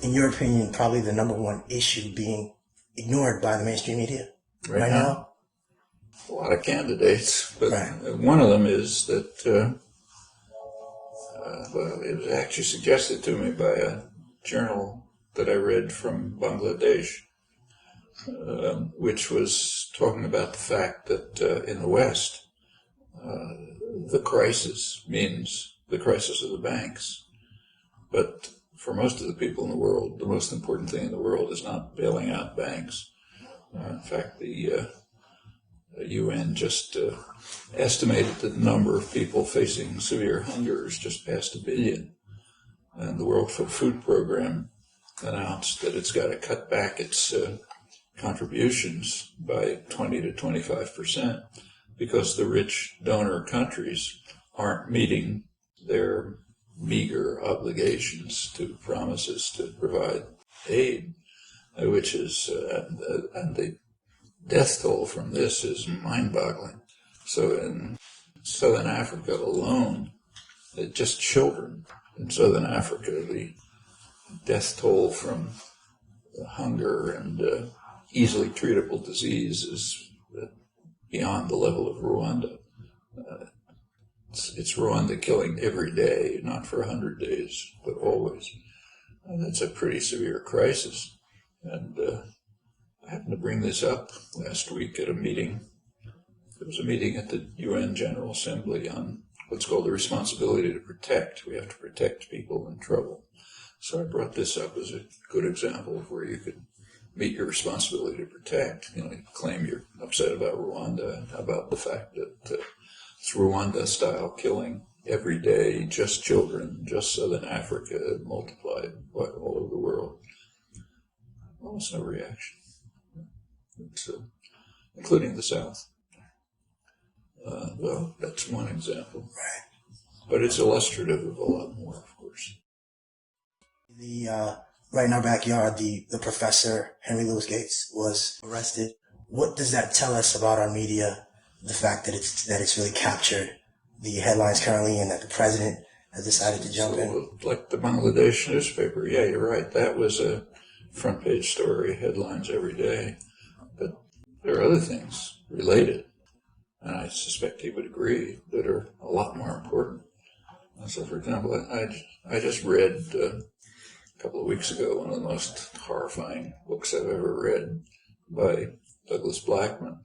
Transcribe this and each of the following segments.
in your opinion, probably the number one issue being ignored by the mainstream media right now? A lot of candidates, but right. One of them is that, well, it was actually suggested to me by a journal that I read from Bangladesh, which was talking about the fact that in the West, the crisis means the crisis of the banks. But for most of the people in the world, the most important thing in the world is not bailing out banks. In fact, the UN just estimated that the number of people facing severe hunger is just past 1 billion. And the World Food Program announced that it's got to cut back its contributions by 20 to 25% because the rich donor countries aren't meeting their meager obligations to promises to provide aid, which is, and the death toll from this is mind-boggling. So in Southern Africa alone, just children in Southern Africa, the death toll from hunger and easily treatable disease is beyond the level of Rwanda. It's Rwanda killing every day, not for 100 days, but always. And that's a pretty severe crisis. And I happened to bring this up last week at a meeting. There was a meeting at the UN General Assembly on what's called the responsibility to protect. We have to protect people in trouble. So I brought this up as a good example of where you could meet your responsibility to protect. You claim you're upset about Rwanda, about the fact that it's Rwanda-style killing every day, just children, just Southern Africa, multiplied all over the world. Almost no reaction, including the South. Well, that's one example. Right. But it's illustrative of a lot more, of course. Right in our backyard, the professor, Henry Louis Gates, was arrested. What does that tell us about our media? The fact that it's really captured the headlines currently, and that the president has decided to jump in. Like the Bangladesh newspaper, yeah, you're right. That was a front page story, headlines every day. But there are other things related, and I suspect he would agree, that are a lot more important. So, for example, I just read a couple of weeks ago one of the most horrifying books I've ever read by Douglas Blackman,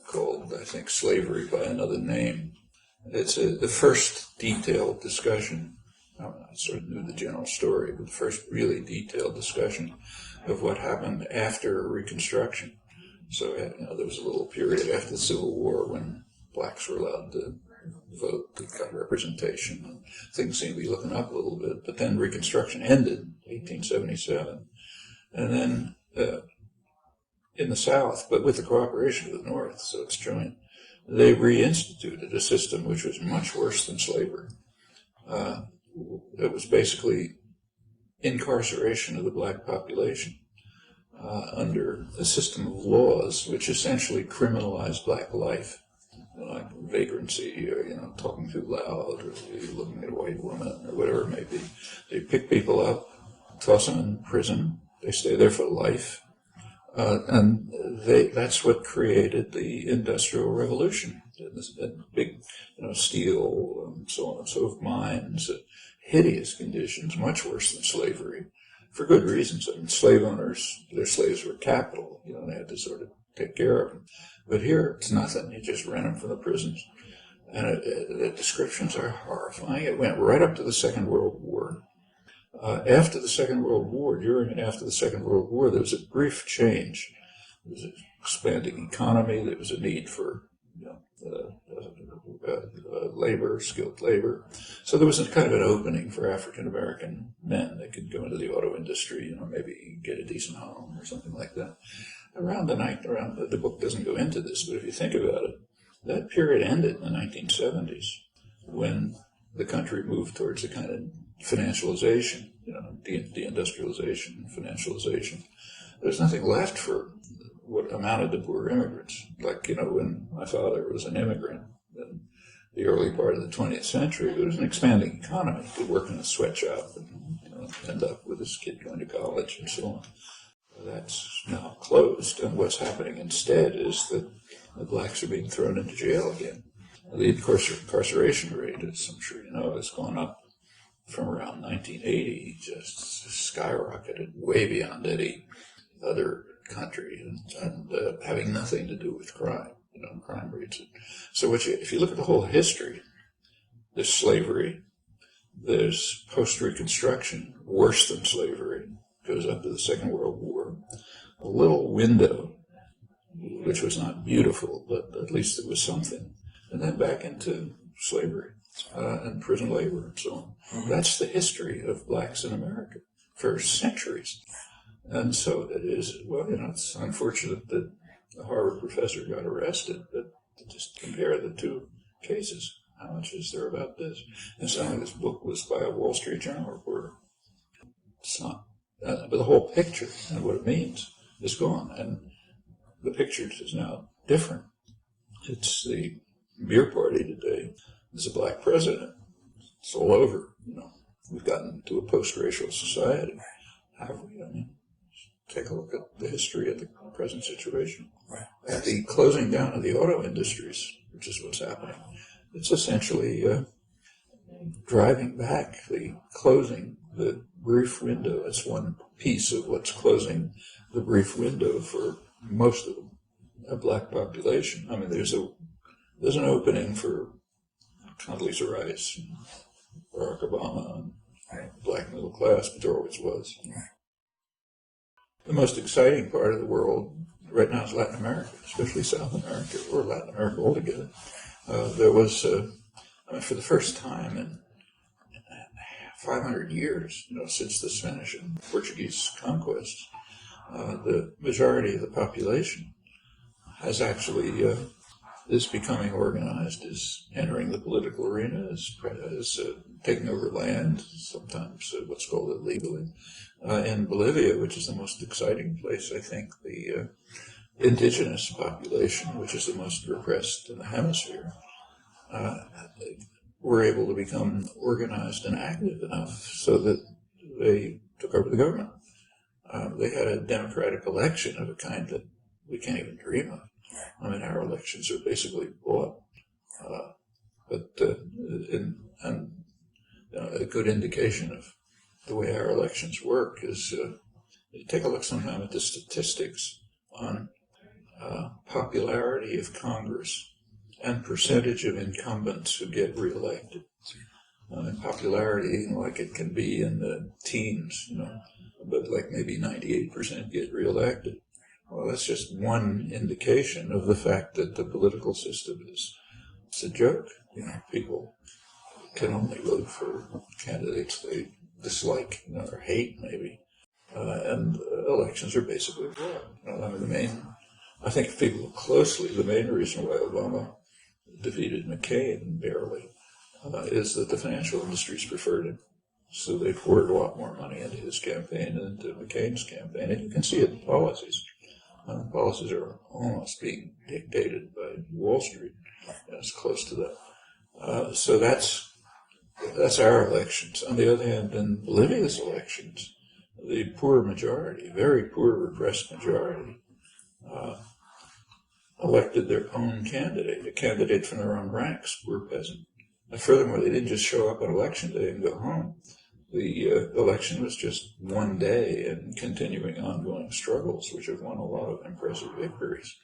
called, I think, Slavery by Another Name. It's the first detailed discussion. I sort of knew the general story, but the first really detailed discussion of what happened after Reconstruction. So, there was a little period after the Civil War when blacks were allowed to vote, to got representation, and things seemed to be looking up a little bit. But then Reconstruction ended in 1877. And then in the South, but with the cooperation of the North, so it's joint, they reinstituted a system which was much worse than slavery. It was basically incarceration of the black population under a system of laws which essentially criminalized black life, like vagrancy, or talking too loud, or looking at a white woman, or whatever it may be. They pick people up, toss them in prison. They stay there for life. And that's what created the Industrial Revolution. And big, steel, and so on and so forth, mines, hideous conditions, much worse than slavery, for good reasons. I mean, slave owners, their slaves were capital. They had to sort of take care of them. But here, it's nothing. You just rent them from the prisons. And the descriptions are horrifying. It went right up to the Second World War. After the Second World War, during and after the Second World War, there was a brief change. There was an expanding economy. There was a need for labor, skilled labor. So there was a kind of an opening for African-American men. They could go into the auto industry, maybe get a decent home or something like that. The book doesn't go into this, but if you think about it, that period ended in the 1970s when the country moved towards a kind of financialization, deindustrialization, financialization. There's nothing left for what amounted to poor immigrants. Like, when my father was an immigrant in the early part of the 20th century, there was an expanding economy. He could work in a sweatshop and end up with his kid going to college. college and so on. That's now closed, and what's happening instead is that the blacks are being thrown into jail again. The incarceration rate, as I'm sure you know, has gone up from around 1980, just skyrocketed way beyond any other country, and having nothing to do with crime, crime rates. So if you look at the whole history, there's slavery, there's post-Reconstruction, worse than slavery, goes up to the Second World War, a little window, which was not beautiful, but at least it was something, and then back into slavery and prison labor and so on. Mm-hmm. That's the history of blacks in America for centuries. And so it is, it's unfortunate that a Harvard professor got arrested, but just compare the two cases. How much is there about this? And some of this book was by a Wall Street Journal reporter. It's not. But the whole picture and what it means is gone, and the picture is now different. It's the beer party today. There's a black president. It's all over. We've gotten to a post-racial society. Have we? Take a look at the history of the present situation. Right. At the closing down of the auto industries, which is what's happening, it's essentially driving back the closing the brief window. It's one piece of what's closing the brief window for most of the black population. I mean, there's an opening for Condoleezza Rice, and Barack Obama, and black middle class, but there always was. The most exciting part of the world right now is Latin America, especially South America, or Latin America altogether. There was, for the first time in 500 years, since the Spanish and Portuguese conquests, the majority of the population has actually is becoming organized, is entering the political arena, is taking over land, sometimes what's called illegally. In Bolivia, which is the most exciting place, I think, the indigenous population, which is the most repressed in the hemisphere, were able to become organized and active enough so that they took over the government. They had a democratic election of a kind that we can't even dream of. I mean, our elections are basically bought. A good indication of the way our elections work is take a look sometime at the statistics on popularity of Congress and percentage of incumbents who get reelected. Popularity, like it can be in the teens, but like maybe 98% get reelected. Well, that's just one indication of the fact that the political system it's a joke. People can only vote for candidates they dislike, or hate maybe. And elections are basically bought. I think if people look closely, the main reason why Obama defeated McCain barely is that the financial industries preferred him. So they poured a lot more money into his campaign than into McCain's campaign. And you can see it in policies. Policies are almost being dictated by Wall Street. It's close to that. So that's our elections. On the other hand, in Bolivia's elections, the poor majority, very poor repressed majority, elected their own candidate, a candidate from their own ranks, poor peasant. And furthermore, they didn't just show up on election day and go home. The election was just one day and continuing ongoing struggles, which have won a lot of impressive victories,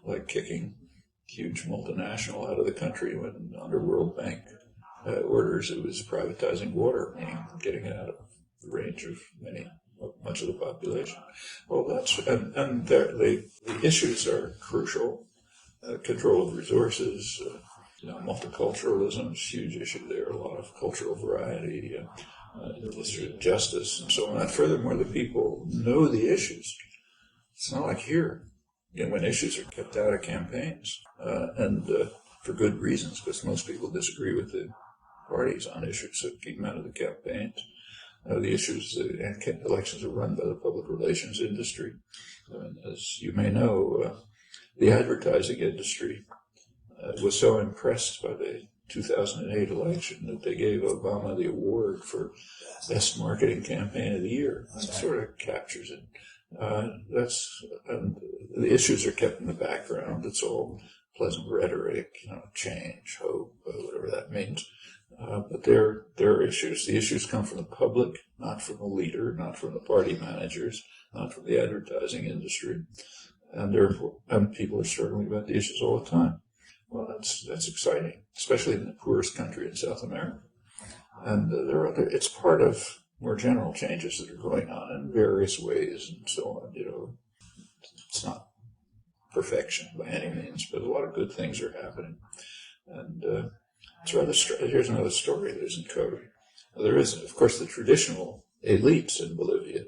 like kicking huge multinational out of the country when under World Bank orders it was privatizing water, meaning getting it out of the range of much of the population. Well, the issues are crucial. Control of resources, multiculturalism is a huge issue there. A lot of cultural variety, justice, and so on. And furthermore, the people know the issues. It's not like here, when issues are kept out of campaigns, and for good reasons, because most people disagree with the parties on issues, so keep them out of the campaigns. The issues, elections are run by the public relations industry. As you may know, the advertising industry was so impressed by the 2008 election that they gave Obama the award for best marketing campaign of the year. That sort of captures it. The issues are kept in the background. It's all pleasant rhetoric, change, hope, whatever that means. But there are issues. The issues come from the public, not from the leader, not from the party managers, not from the advertising industry. And therefore, people are struggling about the issues all the time. Well, that's exciting, especially in the poorest country in South America. And it's part of more general changes that are going on in various ways and so on. It's not perfection by any means, but a lot of good things are happening. And it's rather here's another story that isn't covered. There is, of course, the traditional elites in Bolivia,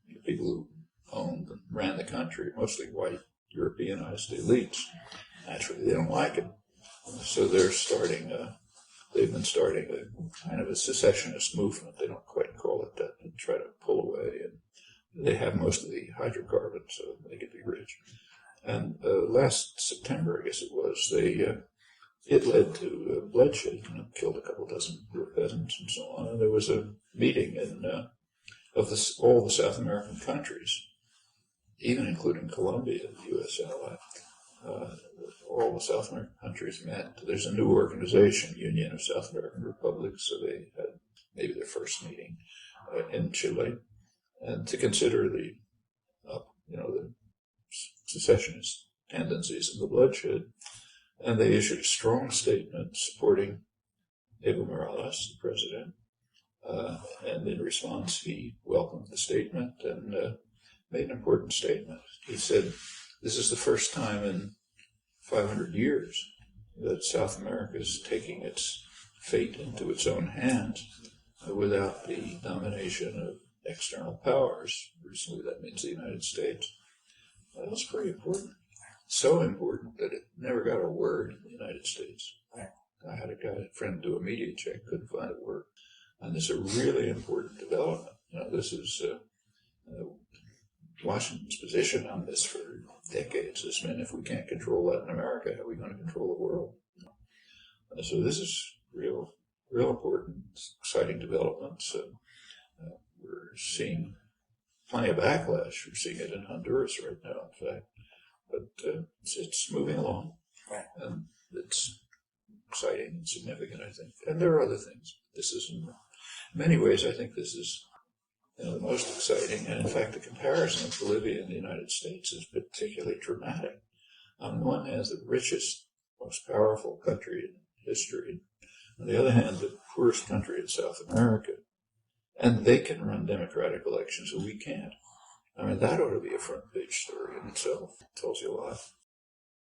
the people who owned and ran the country, mostly white Europeanized elites. Naturally, they don't like it, so they've been starting a kind of a secessionist movement. They don't quite call it that. They try to pull away, and they have most of the hydrocarbons, so they can be rich. And last September, I guess it was, it led to bloodshed, killed a couple dozen peasants and so on. And there was a meeting of all the South American countries, even including Colombia, the U.S. ally. All the South American countries met. There's a new organization, Union of South American Republics, so they had maybe their first meeting in Chile, and to consider the secessionist tendencies of the bloodshed. And they issued a strong statement supporting Evo Morales, the president, and in response he welcomed the statement and made an important statement. He said, this is the first time in 500 years that South America is taking its fate into its own hands without the domination of external powers. Recently, that means the United States. That was pretty important. So important that it never got a word in the United States. I had a friend do a media check, couldn't find a word. And this is a really important development. This is Washington's position on this for decades has been, if we can't control Latin America, how are we going to control the world? So this is real important, exciting developments. We're seeing plenty of backlash. We're seeing it in Honduras right now, in fact. But it's moving along, and it's exciting and significant, I think. And there are other things. This is, in many ways, I think this is the most exciting. And in fact, the comparison of Bolivia and the United States is particularly dramatic. On the one hand, the richest, most powerful country in history. On the other hand, the poorest country in South America. And they can run democratic elections, and we can't. I mean, that ought to be a front page story in itself. It tells you a lot.